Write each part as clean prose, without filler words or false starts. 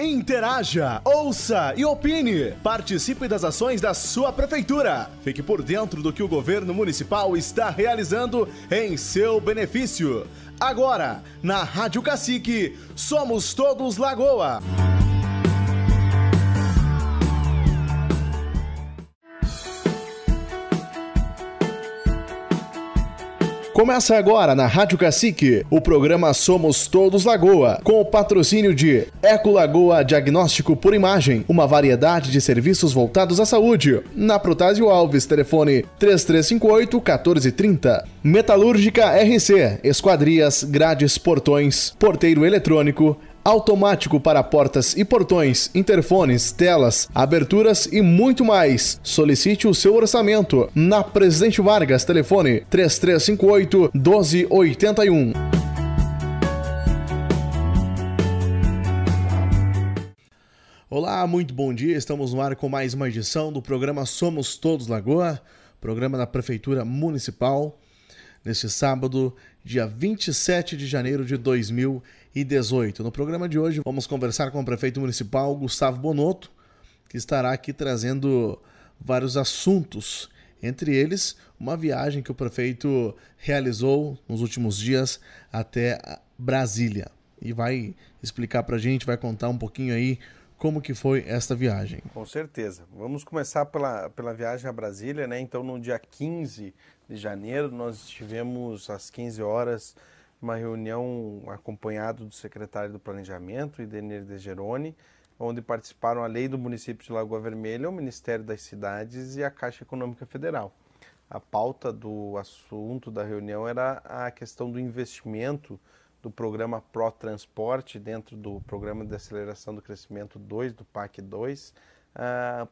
Interaja, ouça e opine. Participe das ações da sua prefeitura. Fique por dentro do que o governo municipal está realizando em seu benefício. Agora, na Rádio Cacique, somos todos Lagoa. Começa agora na Rádio Cacique, o programa Somos Todos Lagoa, com o patrocínio de Eco Lagoa Diagnóstico por Imagem, uma variedade de serviços voltados à saúde. Na Protásio Alves, telefone 3358-1430. Metalúrgica RC, esquadrias, grades, portões, porteiro eletrônico, automático para portas e portões, interfones, telas, aberturas e muito mais. Solicite o seu orçamento na Presidente Vargas, telefone 3358-1281. Olá, muito bom dia. Estamos no ar com mais uma edição do programa Somos Todos Lagoa, programa da Prefeitura Municipal, neste sábado, dia 27 de janeiro de 2018. No programa de hoje vamos conversar com o prefeito municipal Gustavo Bonotto, que estará aqui trazendo vários assuntos, entre eles uma viagem que o prefeito realizou nos últimos dias até Brasília. E vai explicar pra gente, vai contar um pouquinho aí como que foi esta viagem. Com certeza. Vamos começar pela viagem a Brasília, né? Então, no dia 15 de janeiro, nós tivemos às 15 horas uma reunião acompanhado do secretário do Planejamento, Idenir De Geroni, onde participaram a Lei do Município de Lagoa Vermelha, o Ministério das Cidades e a Caixa Econômica Federal. A pauta do assunto da reunião era a questão do investimento do programa Pro Transporte, dentro do Programa de Aceleração do Crescimento 2, do PAC 2,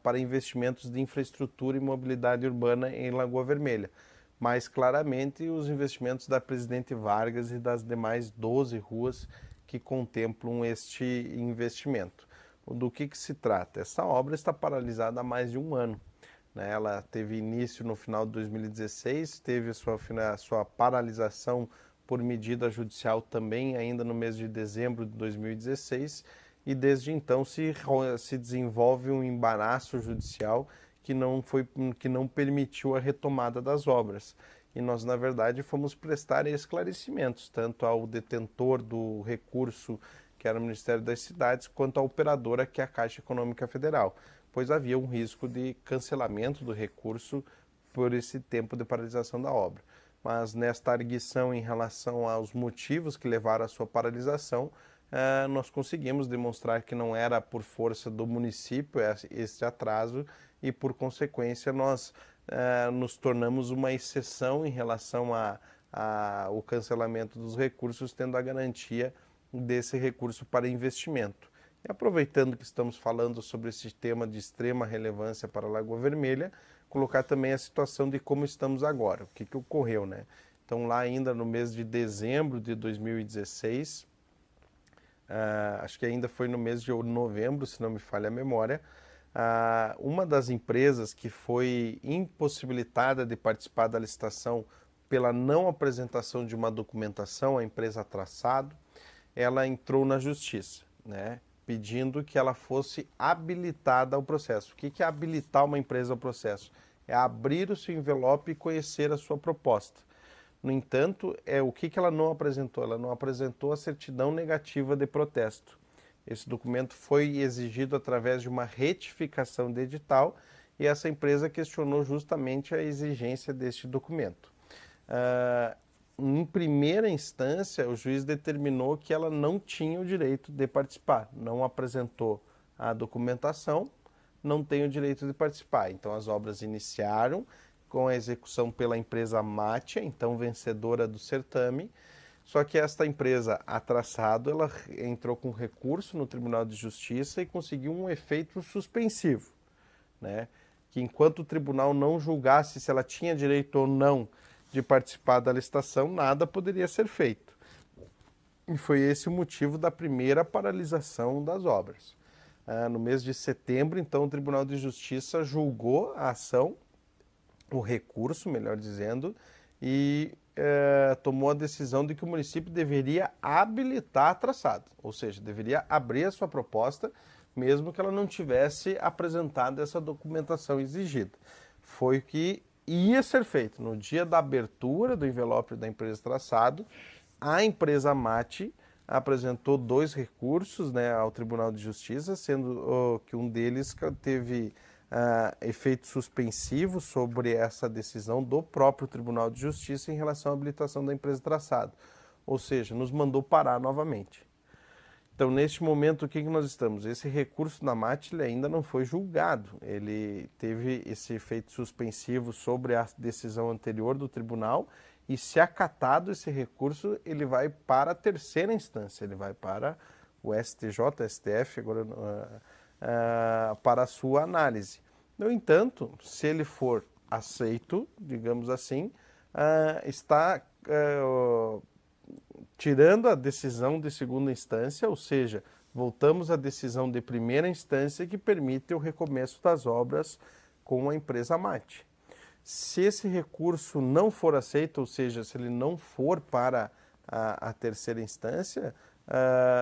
para investimentos de infraestrutura e mobilidade urbana em Lagoa Vermelha. Mais claramente, os investimentos da Presidente Vargas e das demais 12 ruas que contemplam este investimento. Do que se trata? Essa obra está paralisada há mais de um ano, né? Ela teve início no final de 2016, teve a sua paralisação por medida judicial também ainda no mês de dezembro de 2016, e desde então se desenvolve um embaraço judicial que não permitiu a retomada das obras. E nós, na verdade, fomos prestar esclarecimentos, tanto ao detentor do recurso, que era o Ministério das Cidades, quanto à operadora, que é a Caixa Econômica Federal, pois havia um risco de cancelamento do recurso por esse tempo de paralisação da obra. Mas nesta arguição em relação aos motivos que levaram à sua paralisação, nós conseguimos demonstrar que não era por força do município esse atraso e, por consequência, nós nos tornamos uma exceção em relação ao cancelamento dos recursos, tendo a garantia desse recurso para investimento. E aproveitando que estamos falando sobre esse tema de extrema relevância para a Lagoa Vermelha, colocar também a situação de como estamos agora, o que ocorreu, né? Então, lá ainda no mês de dezembro de 2016, acho que ainda foi no mês de novembro, se não me falha a memória, uma das empresas que foi impossibilitada de participar da licitação pela não apresentação de uma documentação, a empresa Traçado, ela entrou na justiça, né, pedindo que ela fosse habilitada ao processo. O que é habilitar uma empresa ao processo? É abrir o seu envelope e conhecer a sua proposta. No entanto, o que ela não apresentou? Ela não apresentou a certidão negativa de protesto. Esse documento foi exigido através de uma retificação de edital e essa empresa questionou justamente a exigência deste documento. Em primeira instância, o juiz determinou que ela não tinha o direito de participar, não apresentou a documentação, não tem o direito de participar. Então, as obras iniciaram com a execução pela empresa Mátia, então vencedora do certame, só que esta empresa, a Traçado, ela entrou com recurso no Tribunal de Justiça e conseguiu um efeito suspensivo, né? Que enquanto o tribunal não julgasse se ela tinha direito ou não de participar da licitação, nada poderia ser feito. E foi esse o motivo da primeira paralisação das obras. No mês de setembro, então, o Tribunal de Justiça julgou a ação, o recurso, melhor dizendo, e tomou a decisão de que o município deveria habilitar traçado, ou seja, deveria abrir a sua proposta, mesmo que ela não tivesse apresentado essa documentação exigida. Foi o que ia ser feito. No dia da abertura do envelope da empresa traçado, a empresa MAT apresentou 2 recursos, né, ao Tribunal de Justiça, sendo que um deles teve efeito suspensivo sobre essa decisão do próprio Tribunal de Justiça em relação à habilitação da empresa traçado. Ou seja, nos mandou parar novamente. Então, neste momento, o que nós estamos? Esse recurso da MAT ainda não foi julgado. Ele teve esse efeito suspensivo sobre a decisão anterior do tribunal e, se acatado esse recurso, ele vai para a terceira instância, ele vai para o STJ, STF, agora para a sua análise. No entanto, se ele for aceito, digamos assim, está tirando a decisão de segunda instância, ou seja, voltamos à decisão de primeira instância que permite o recomeço das obras com a empresa MAT. Se esse recurso não for aceito, ou seja, se ele não for para a terceira instância,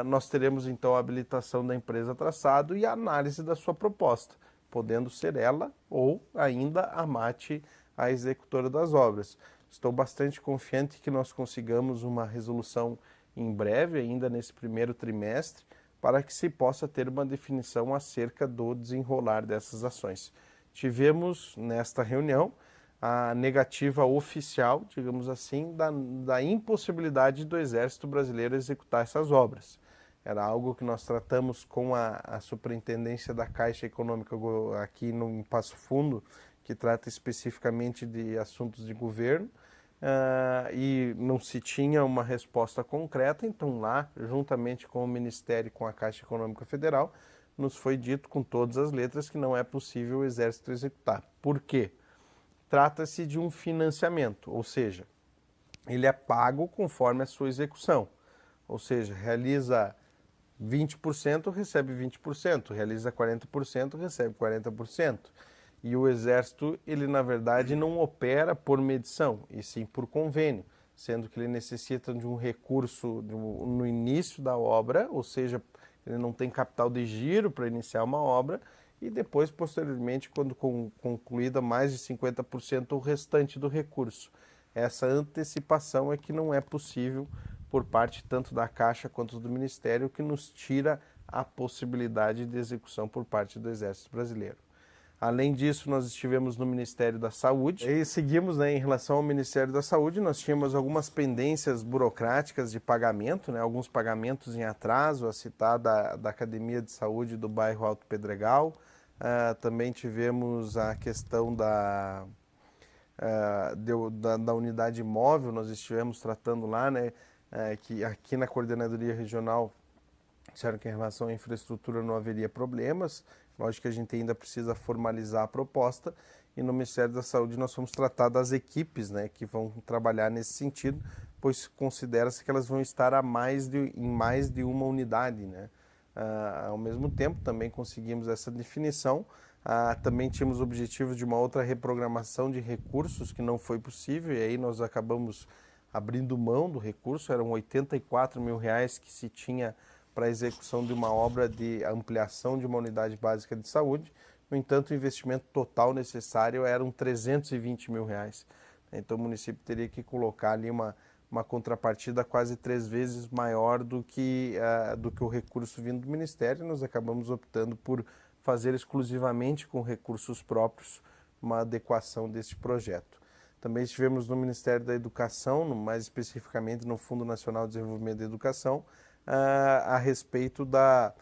nós teremos então a habilitação da empresa traçado e a análise da sua proposta, podendo ser ela ou ainda a MAT a executora das obras. Estou bastante confiante que nós consigamos uma resolução em breve, ainda nesse primeiro trimestre, para que se possa ter uma definição acerca do desenrolar dessas ações. Tivemos nesta reunião a negativa oficial, digamos assim, da impossibilidade do Exército Brasileiro executar essas obras. Era algo que nós tratamos com a Superintendência da Caixa Econômica aqui em Passo Fundo, que trata especificamente de assuntos de governo, e não se tinha uma resposta concreta. Então lá, juntamente com o Ministério e com a Caixa Econômica Federal, nos foi dito com todas as letras que não é possível o Exército executar. Por quê? Trata-se de um financiamento, ou seja, ele é pago conforme a sua execução. Ou seja, realiza 20%, recebe 20%, realiza 40%, recebe 40%. E o Exército, ele na verdade não opera por medição, e sim por convênio, sendo que ele necessita de um recurso no início da obra, ou seja, ele não tem capital de giro para iniciar uma obra, e depois, posteriormente, quando concluída mais de 50%, o restante do recurso. Essa antecipação é que não é possível por parte tanto da Caixa quanto do Ministério, que nos tira a possibilidade de execução por parte do Exército Brasileiro. Além disso, nós estivemos no Ministério da Saúde e seguimos, em relação ao Ministério da Saúde, nós tínhamos algumas pendências burocráticas de pagamento, alguns pagamentos em atraso, a citar da Academia de Saúde do bairro Alto Pedregal. Também tivemos a questão da unidade móvel, nós estivemos tratando lá, que aqui na Coordenadoria Regional disseram que em relação à infraestrutura não haveria problemas. Lógico que a gente ainda precisa formalizar a proposta, e no Ministério da Saúde nós vamos tratar das equipes, que vão trabalhar nesse sentido, pois considera-se que elas vão estar em mais de uma unidade. Ao mesmo tempo, também conseguimos essa definição. Também tínhamos o objetivo de uma outra reprogramação de recursos que não foi possível, e aí nós acabamos abrindo mão do recurso. Eram R$84 mil que se tinha para a execução de uma obra de ampliação de uma unidade básica de saúde. No entanto, o investimento total necessário eram R$320 mil. Então, o município teria que colocar ali uma contrapartida quase 3 vezes maior do que o recurso vindo do Ministério. Nós acabamos optando por fazer exclusivamente com recursos próprios uma adequação deste projeto. Também estivemos no Ministério da Educação, mais especificamente no Fundo Nacional de Desenvolvimento da Educação, a respeito da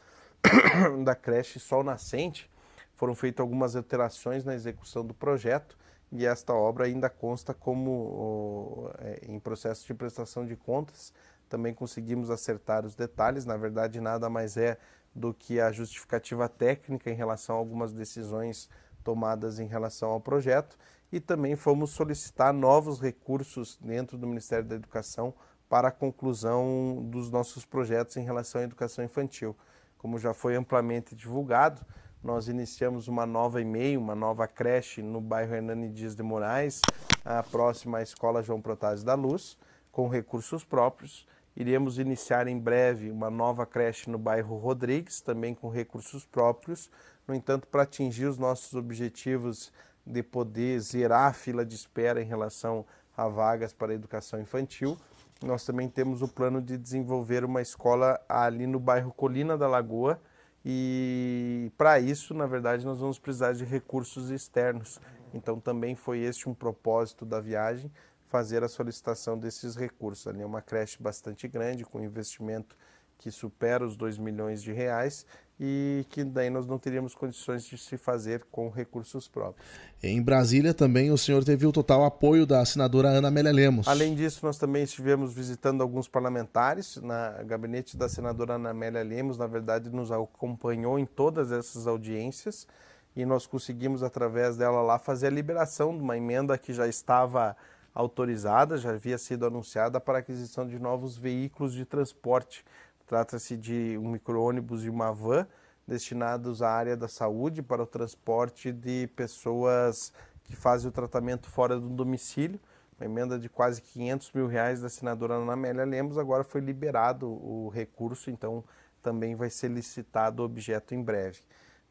creche Sol Nascente. Foram feitas algumas alterações na execução do projeto, e esta obra ainda consta como em processo de prestação de contas. Também conseguimos acertar os detalhes. Na verdade, nada mais é do que a justificativa técnica em relação a algumas decisões tomadas em relação ao projeto, e também fomos solicitar novos recursos dentro do Ministério da Educação para a conclusão dos nossos projetos em relação à educação infantil. Como já foi amplamente divulgado, nós iniciamos uma nova EMEI, uma nova creche no bairro Hernani Dias de Moraes, a próxima à Escola João Protásio da Luz, com recursos próprios. Iremos iniciar em breve uma nova creche no bairro Rodrigues, também com recursos próprios. No entanto, para atingir os nossos objetivos de poder zerar a fila de espera em relação a vagas para a educação infantil, nós também temos o plano de desenvolver uma escola ali no bairro Colina da Lagoa, e para isso, na verdade, nós vamos precisar de recursos externos. Então também foi este um propósito da viagem, fazer a solicitação desses recursos. Ali é uma creche bastante grande, com investimento que supera os 2 milhões de reais, e que daí nós não teríamos condições de se fazer com recursos próprios. Em Brasília também o senhor teve o total apoio da senadora Ana Amélia Lemos. Além disso, nós também estivemos visitando alguns parlamentares. Na gabinete da senadora Ana Amélia Lemos, na verdade, nos acompanhou em todas essas audiências, e nós conseguimos, através dela lá, fazer a liberação de uma emenda que já estava autorizada, já havia sido anunciada, para a aquisição de novos veículos de transporte. Trata-se de um micro-ônibus e uma van destinados à área da saúde para o transporte de pessoas que fazem o tratamento fora do domicílio. Uma emenda de quase 500 mil reais da senadora Ana Amélia Lemos. Agora foi liberado o recurso, então também vai ser licitado o objeto em breve.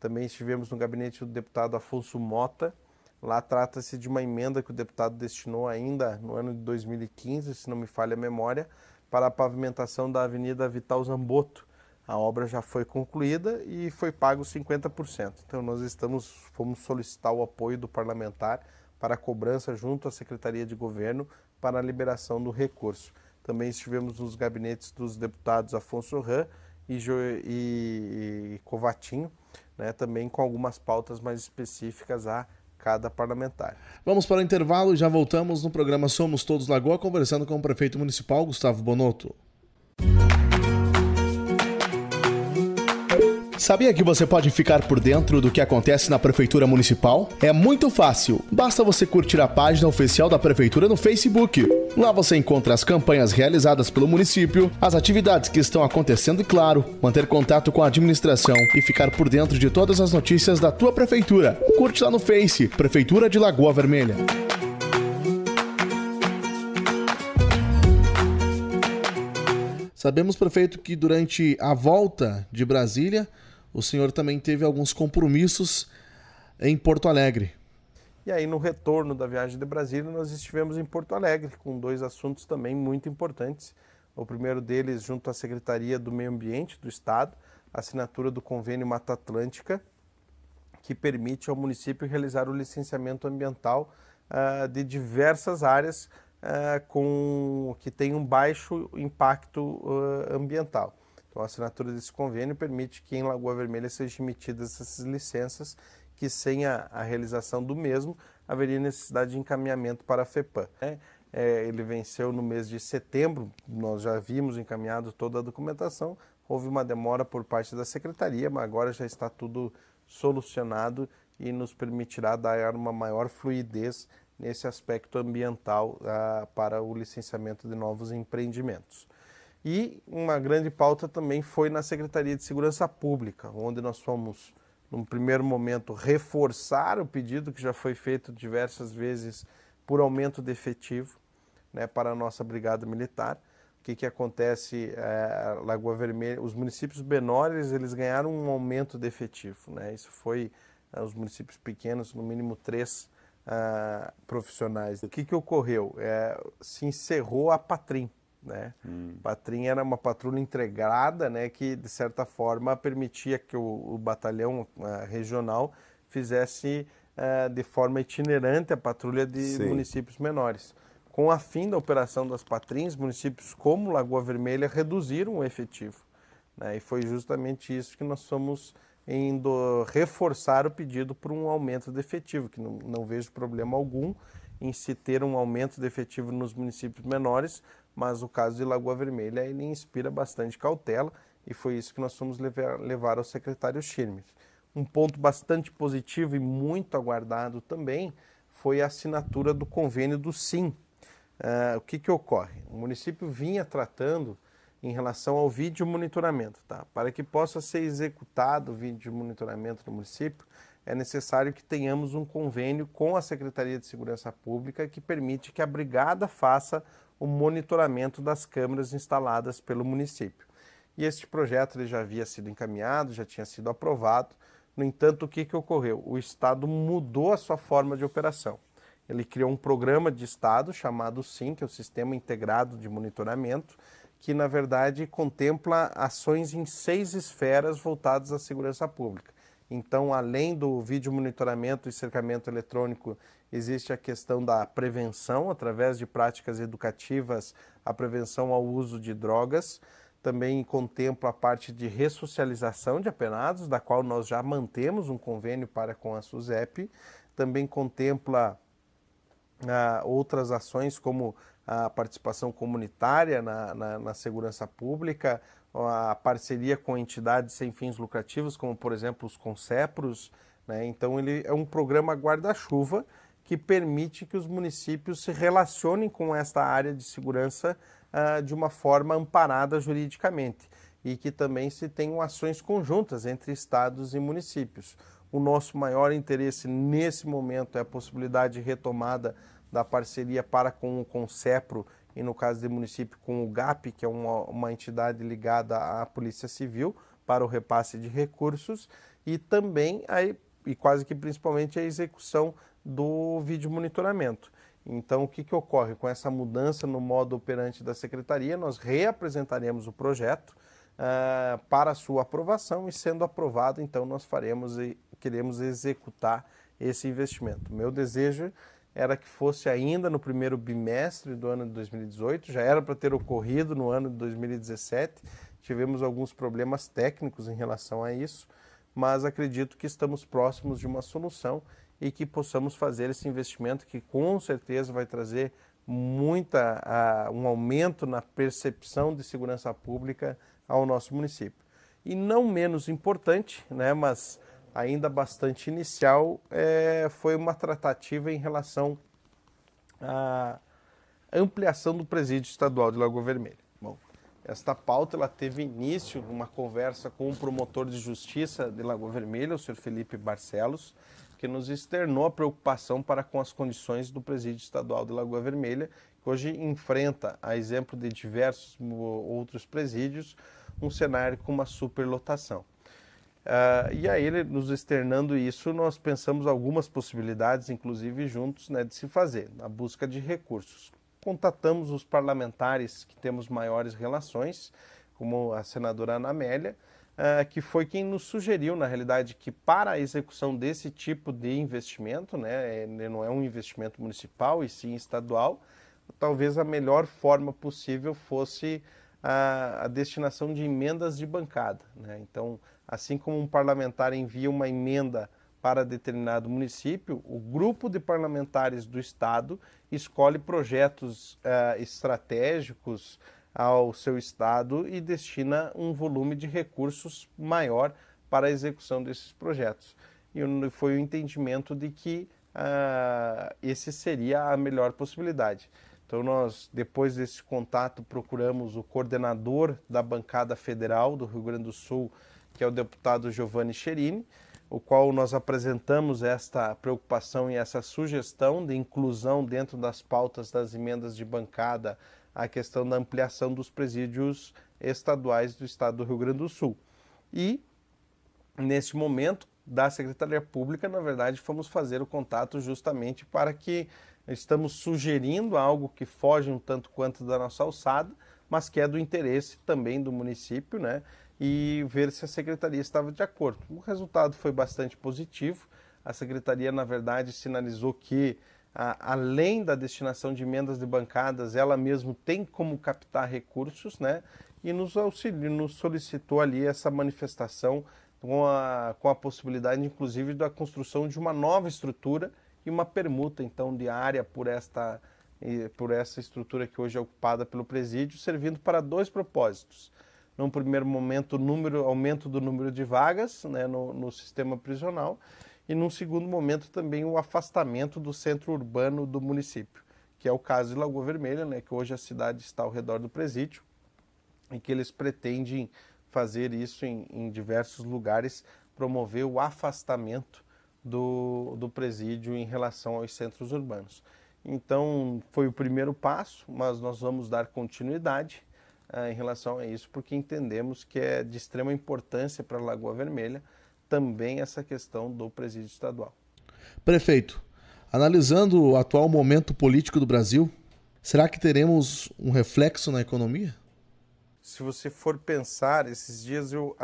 Também estivemos no gabinete do deputado Afonso Mota. Lá trata-se de uma emenda que o deputado destinou ainda no ano de 2015, se não me falha a memória, para a pavimentação da Avenida Vital Zamboto. A obra já foi concluída e foi pago 50%. Então nós fomos solicitar o apoio do parlamentar para a cobrança junto à Secretaria de Governo para a liberação do recurso. Também estivemos nos gabinetes dos deputados Afonso Ram e Covatinho, né, também com algumas pautas mais específicas a cada parlamentar. Vamos para o intervalo e já voltamos no programa Somos Todos Lagoa, conversando com o prefeito municipal, Gustavo Bonotto. Sabia que você pode ficar por dentro do que acontece na Prefeitura Municipal? É muito fácil. Basta você curtir a página oficial da Prefeitura no Facebook. Lá você encontra as campanhas realizadas pelo município, as atividades que estão acontecendo e, claro, manter contato com a administração e ficar por dentro de todas as notícias da tua prefeitura. Curte lá no Face, Prefeitura de Lagoa Vermelha. Sabemos, prefeito, que durante a volta de Brasília, o senhor também teve alguns compromissos em Porto Alegre. E aí, no retorno da viagem de Brasília, nós estivemos em Porto Alegre, com 2 assuntos também muito importantes. O primeiro deles, junto à Secretaria do Meio Ambiente do Estado, a assinatura do convênio Mata Atlântica, que permite ao município realizar o licenciamento ambiental de diversas áreas que têm um baixo impacto ambiental. Então, a assinatura desse convênio permite que em Lagoa Vermelha sejam emitidas essas licenças, que sem a realização do mesmo haveria necessidade de encaminhamento para a FEPAM. Ele venceu no mês de setembro, nós já havíamos encaminhado toda a documentação, houve uma demora por parte da Secretaria, mas agora já está tudo solucionado e nos permitirá dar uma maior fluidez nesse aspecto ambiental para o licenciamento de novos empreendimentos. E uma grande pauta também foi na Secretaria de Segurança Pública, onde nós fomos, num primeiro momento, reforçar o pedido que já foi feito diversas vezes por aumento de efetivo, né, para a nossa Brigada Militar. O que acontece? Lagoa Vermelha, os municípios menores, eles ganharam um aumento de efetivo, né? Isso foi os municípios pequenos, no mínimo 3 profissionais. O que ocorreu? Se encerrou a Patrim. Né? Patrim era uma patrulha integrada, né, que de certa forma permitia que o batalhão regional fizesse de forma itinerante a patrulha de municípios menores. Com a fim da operação das Patrins, municípios como Lagoa Vermelha reduziram o efetivo, né? E foi justamente isso que nós fomos indo reforçar o pedido por um aumento de efetivo, que não vejo problema algum em se ter um aumento de efetivo nos municípios menores, mas o caso de Lagoa Vermelha ele inspira bastante cautela, e foi isso que nós fomos levar ao secretário Schirmer. Um ponto bastante positivo e muito aguardado também foi a assinatura do convênio do SIM. O que ocorre? O município vinha tratando em relação ao vídeo monitoramento. Tá? Para que possa ser executado o vídeo monitoramento no município, é necessário que tenhamos um convênio com a Secretaria de Segurança Pública que permite que a brigada faça o monitoramento das câmeras instaladas pelo município. E este projeto ele já havia sido encaminhado, já tinha sido aprovado. No entanto, o que ocorreu? O Estado mudou a sua forma de operação. Ele criou um programa de Estado chamado SIM, que é o Sistema Integrado de Monitoramento, que na verdade contempla ações em 6 esferas voltadas à segurança pública. Então, além do vídeo monitoramento e cercamento eletrônico, existe a questão da prevenção, através de práticas educativas, a prevenção ao uso de drogas. Também contempla a parte de ressocialização de apenados, da qual nós já mantemos um convênio para com a SUSEP. Também contempla outras ações, como a participação comunitária na segurança pública, a parceria com entidades sem fins lucrativos, como, por exemplo, os CONCEPROS, né? Então, ele é um programa guarda-chuva que permite que os municípios se relacionem com esta área de segurança de uma forma amparada juridicamente e que também se tenham ações conjuntas entre estados e municípios. O nosso maior interesse nesse momento é a possibilidade de retomada da parceria para com o CONCEPRO e, no caso do município, com o GAP, que é uma entidade ligada à Polícia Civil, para o repasse de recursos, e também, e quase que principalmente, a execução do vídeo monitoramento. Então, o que ocorre? Com essa mudança no modo operante da Secretaria, nós reapresentaremos o projeto para a sua aprovação, e sendo aprovado, então, nós queremos executar esse investimento. Meu desejo era que fosse ainda no primeiro bimestre do ano de 2018, já era para ter ocorrido no ano de 2017, tivemos alguns problemas técnicos em relação a isso, mas acredito que estamos próximos de uma solução e que possamos fazer esse investimento que com certeza vai trazer um aumento na percepção de segurança pública ao nosso município. E não menos importante, né, mas ainda bastante inicial, foi uma tratativa em relação à ampliação do presídio estadual de Lagoa Vermelha. Bom, esta pauta ela teve início numa conversa com o promotor de justiça de Lagoa Vermelha, o senhor Felipe Barcelos, que nos externou a preocupação para com as condições do presídio estadual de Lagoa Vermelha, que hoje enfrenta, a exemplo de diversos outros presídios, um cenário com uma superlotação. E aí, ele nos externando isso, nós pensamos algumas possibilidades, inclusive juntos, né, de se fazer, na busca de recursos. Contatamos os parlamentares que temos maiores relações, como a senadora Ana Amélia, que foi quem nos sugeriu, na realidade, que para a execução desse tipo de investimento, né, não é um investimento municipal e sim estadual, talvez a melhor forma possível fosse a destinação de emendas de bancada, né? Então, assim como um parlamentar envia uma emenda para determinado município, o grupo de parlamentares do Estado escolhe projetos estratégicos ao seu Estado e destina um volume de recursos maior para a execução desses projetos. E foi o entendimento de que esse seria a melhor possibilidade. Então, nós, depois desse contato, procuramos o coordenador da bancada federal do Rio Grande do Sul, que é o deputado Giovanni Cherini, o qual nós apresentamos esta preocupação e essa sugestão de inclusão dentro das pautas das emendas de bancada a questão da ampliação dos presídios estaduais do estado do Rio Grande do Sul. E, neste momento, da Secretaria Pública, na verdade, fomos fazer o contato justamente para que estamos sugerindo algo que foge um tanto quanto da nossa alçada, mas que é do interesse também do município, né? E ver se a Secretaria estava de acordo. O resultado foi bastante positivo. A Secretaria, na verdade, sinalizou que, além da destinação de emendas de bancadas, ela mesmo tem como captar recursos, né? E nos solicitou ali essa manifestação com a possibilidade, inclusive, da construção de uma nova estrutura e uma permuta, então, diária por essa estrutura que hoje é ocupada pelo presídio, servindo para 2 propósitos. Num primeiro momento, aumento do número de vagas, né, no sistema prisional, e num segundo momento também o afastamento do centro urbano do município, que é o caso de Lagoa Vermelha, né, que hoje a cidade está ao redor do presídio, e que eles pretendem fazer isso em diversos lugares, promover o afastamento do presídio em relação aos centros urbanos. Então, foi o primeiro passo, mas nós vamos dar continuidade em relação a isso, porque entendemos que é de extrema importância para a Lagoa Vermelha também essa questão do presídio estadual. Prefeito, analisando o atual momento político do Brasil, será que teremos um reflexo na economia? Se você for pensar, esses dias eu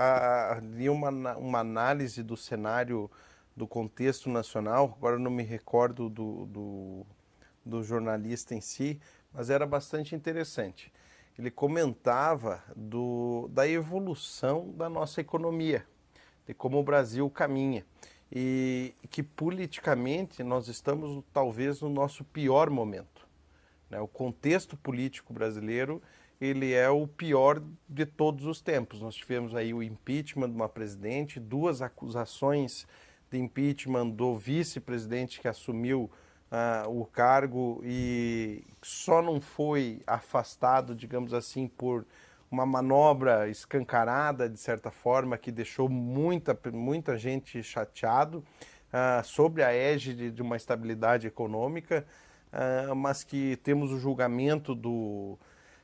li uma análise do cenário do contexto nacional, agora eu não me recordo do jornalista em si, mas era bastante interessante. Ele comentava da evolução da nossa economia, de como o Brasil caminha, e que politicamente nós estamos talvez no nosso pior momento, né? O contexto político brasileiro, ele é o pior de todos os tempos. Nós tivemos aí o impeachment de uma presidente, 2 acusações de impeachment do vice-presidente que assumiu o cargo e só não foi afastado, digamos assim, por uma manobra escancarada, de certa forma, que deixou muita gente chateado sobre a égide de uma estabilidade econômica, mas que temos o julgamento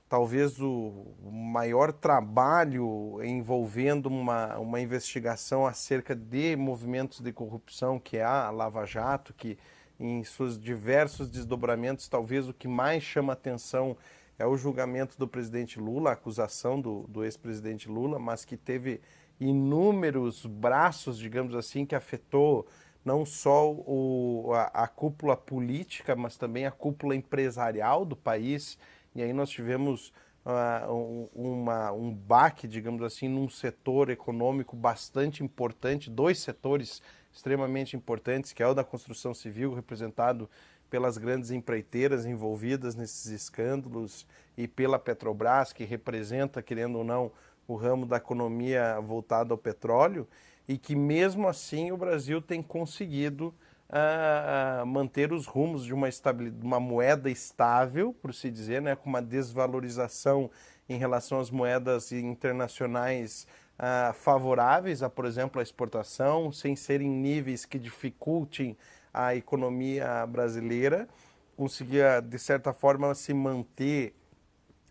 talvez o maior trabalho envolvendo uma investigação acerca de movimentos de corrupção, que é a Lava Jato, que em seus diversos desdobramentos, talvez o que mais chama atenção é o julgamento do presidente Lula, a acusação do ex-presidente Lula, mas que teve inúmeros braços, digamos assim, que afetou não só a cúpula política, mas também a cúpula empresarial do país. E aí nós tivemos um baque, digamos assim, num setor econômico bastante importante, 2 setores extremamente importantes, que é o da construção civil, representado pelas grandes empreiteiras envolvidas nesses escândalos, e pela Petrobras, que representa, querendo ou não, o ramo da economia voltado ao petróleo, e que mesmo assim o Brasil tem conseguido manter os rumos de uma moeda estável, por se dizer, né, com uma desvalorização em relação às moedas internacionais favoráveis a, por exemplo, a exportação, sem serem níveis que dificultem a economia brasileira, conseguia, de certa forma, se manter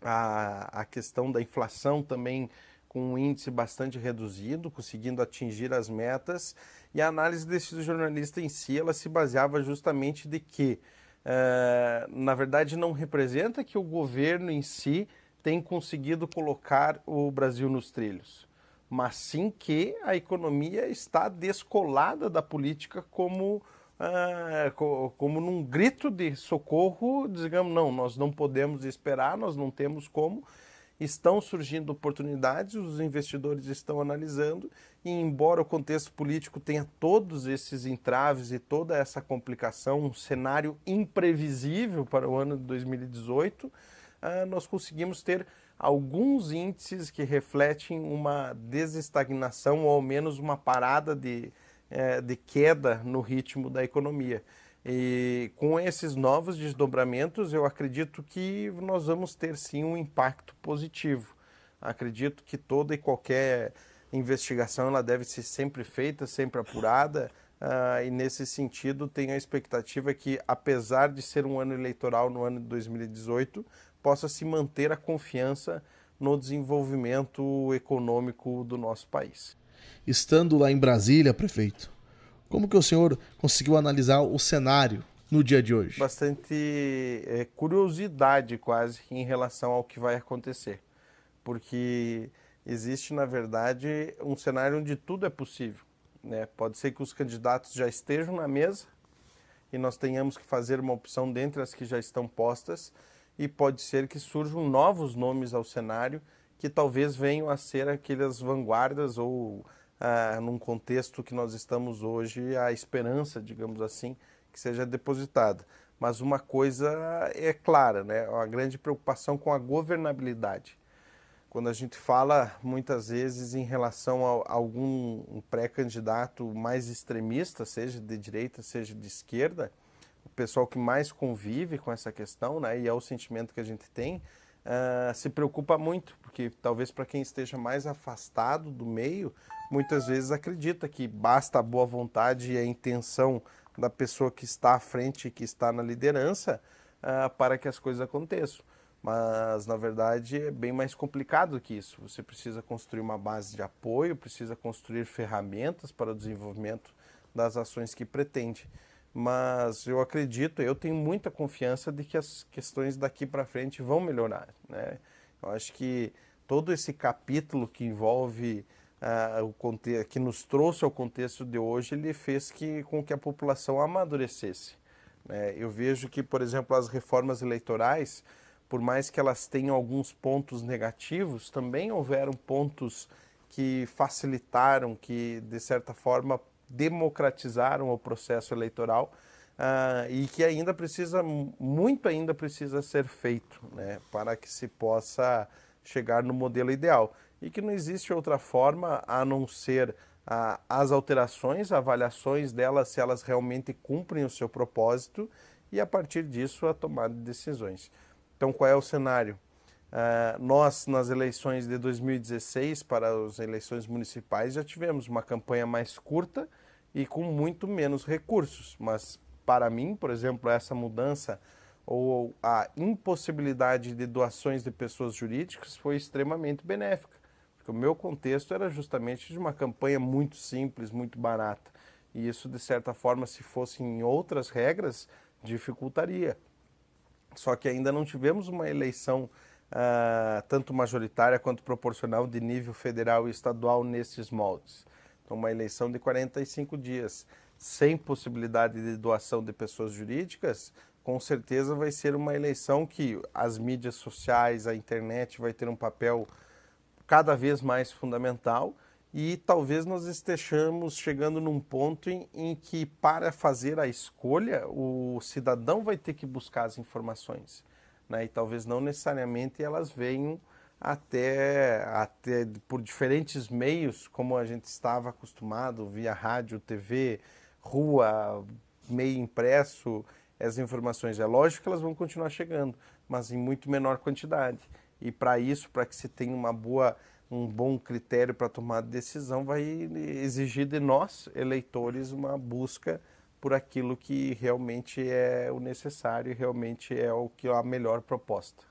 a questão da inflação também com um índice bastante reduzido, conseguindo atingir as metas. E a análise desse jornalista em si, ela se baseava justamente de que, na verdade, não representa que o governo em si tem conseguido colocar o Brasil nos trilhos, mas sim que a economia está descolada da política como num grito de socorro, digamos, não, nós não podemos esperar, nós não temos como. Estão surgindo oportunidades, os investidores estão analisando, e embora o contexto político tenha todos esses entraves e toda essa complicação, um cenário imprevisível para o ano de 2018, nós conseguimos ter alguns índices que refletem uma desestagnação ou ao menos uma parada de queda no ritmo da economia. E com esses novos desdobramentos, eu acredito que nós vamos ter sim um impacto positivo. Acredito que toda e qualquer investigação ela deve ser sempre feita, sempre apurada, e nesse sentido tenho a expectativa que, apesar de ser um ano eleitoral no ano de 2018, possa se manter a confiança no desenvolvimento econômico do nosso país. Estando lá em Brasília, prefeito, como que o senhor conseguiu analisar o cenário no dia de hoje? Bastante curiosidade quase em relação ao que vai acontecer, porque existe, na verdade, um cenário onde tudo é possível, né? Pode ser que os candidatos já estejam na mesa e nós tenhamos que fazer uma opção dentre as que já estão postas, e pode ser que surjam novos nomes ao cenário que talvez venham a ser aquelas vanguardas ou num contexto que nós estamos hoje, a esperança, digamos assim, que seja depositada. Mas uma coisa é clara, né? A grande preocupação com a governabilidade. Quando a gente fala, muitas vezes, em relação a algum pré-candidato mais extremista, seja de direita, seja de esquerda, o pessoal que mais convive com essa questão, né, e é o sentimento que a gente tem, se preocupa muito, porque talvez para quem esteja mais afastado do meio, muitas vezes acredita que basta a boa vontade e a intenção da pessoa que está à frente, que está na liderança, para que as coisas aconteçam. Mas, na verdade, é bem mais complicado que isso. Você precisa construir uma base de apoio, precisa construir ferramentas para o desenvolvimento das ações que pretende. Mas eu acredito, eu tenho muita confiança de que as questões daqui para frente vão melhorar, né? Eu acho que todo esse capítulo que envolve que nos trouxe ao contexto de hoje, ele fez com que a população amadurecesse, né? Eu vejo que, por exemplo, as reformas eleitorais, por mais que elas tenham alguns pontos negativos, também houveram pontos que facilitaram, que, de certa forma, democratizaram o processo eleitoral, e que muito ainda precisa ser feito, né, para que se possa chegar no modelo ideal. E que não existe outra forma a não ser as alterações, avaliações delas, se elas realmente cumprem o seu propósito, e a partir disso a tomada de decisões. Então, qual é o cenário? Nós, nas eleições de 2016, para as eleições municipais, já tivemos uma campanha mais curta e com muito menos recursos. Mas, para mim, por exemplo, essa mudança ou a impossibilidade de doações de pessoas jurídicas foi extremamente benéfica. Porque o meu contexto era justamente de uma campanha muito simples, muito barata. E isso, de certa forma, se fosse em outras regras, dificultaria. Só que ainda não tivemos uma eleição tanto majoritária quanto proporcional de nível federal e estadual nesses moldes. Então, uma eleição de 45 dias sem possibilidade de doação de pessoas jurídicas, com certeza vai ser uma eleição que as mídias sociais, a internet vai ter um papel cada vez mais fundamental, e talvez nós estejamos chegando num ponto em que, para fazer a escolha, o cidadão vai ter que buscar as informações, né? E talvez não necessariamente elas venham até por diferentes meios, como a gente estava acostumado, via rádio, TV, rua, meio impresso. As informações, é lógico que elas vão continuar chegando, mas em muito menor quantidade. E para isso, para que se tenha um bom critério para tomar decisão, vai exigir de nós, eleitores, uma busca por aquilo que realmente é o necessário e realmente é a melhor proposta.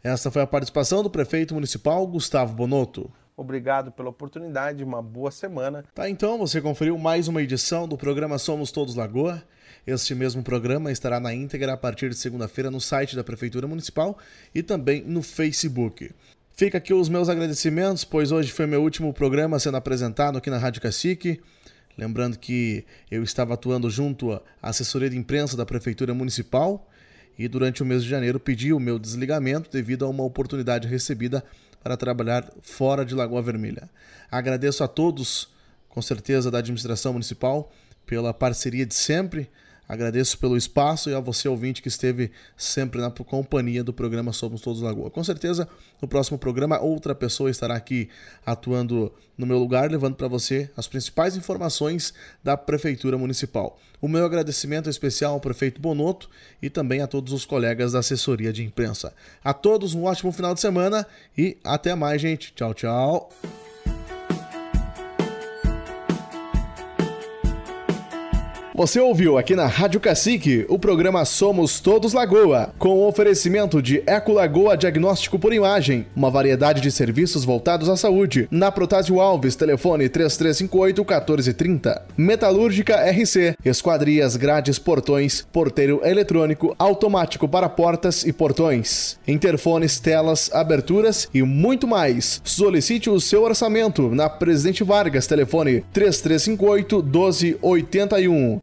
Essa foi a participação do prefeito municipal, Gustavo Bonotto. Obrigado pela oportunidade, uma boa semana. Tá, então você conferiu mais uma edição do programa Somos Todos Lagoa. Este mesmo programa estará na íntegra a partir de segunda-feira no site da Prefeitura Municipal e também no Facebook. Fica aqui os meus agradecimentos, pois hoje foi meu último programa sendo apresentado aqui na Rádio Cacique. Lembrando que eu estava atuando junto à assessoria de imprensa da Prefeitura Municipal e durante o mês de janeiro pedi o meu desligamento devido a uma oportunidade recebida para trabalhar fora de Lagoa Vermelha. Agradeço a todos, com certeza, da administração municipal pela parceria de sempre. Agradeço pelo espaço e a você, ouvinte, que esteve sempre na companhia do programa Somos Todos Lagoa. Com certeza, no próximo programa, outra pessoa estará aqui atuando no meu lugar, levando para você as principais informações da Prefeitura Municipal. O meu agradecimento especial ao prefeito Bonotto e também a todos os colegas da assessoria de imprensa. A todos um ótimo final de semana e até mais, gente. Tchau, tchau. Você ouviu aqui na Rádio Cacique o programa Somos Todos Lagoa, com o oferecimento de Eco Lagoa Diagnóstico por Imagem, uma variedade de serviços voltados à saúde. Na Protásio Alves, telefone 3358-1430. Metalúrgica RC, esquadrias, grades, portões, porteiro eletrônico, automático para portas e portões, interfones, telas, aberturas e muito mais. Solicite o seu orçamento na Presidente Vargas, telefone 3358-1281.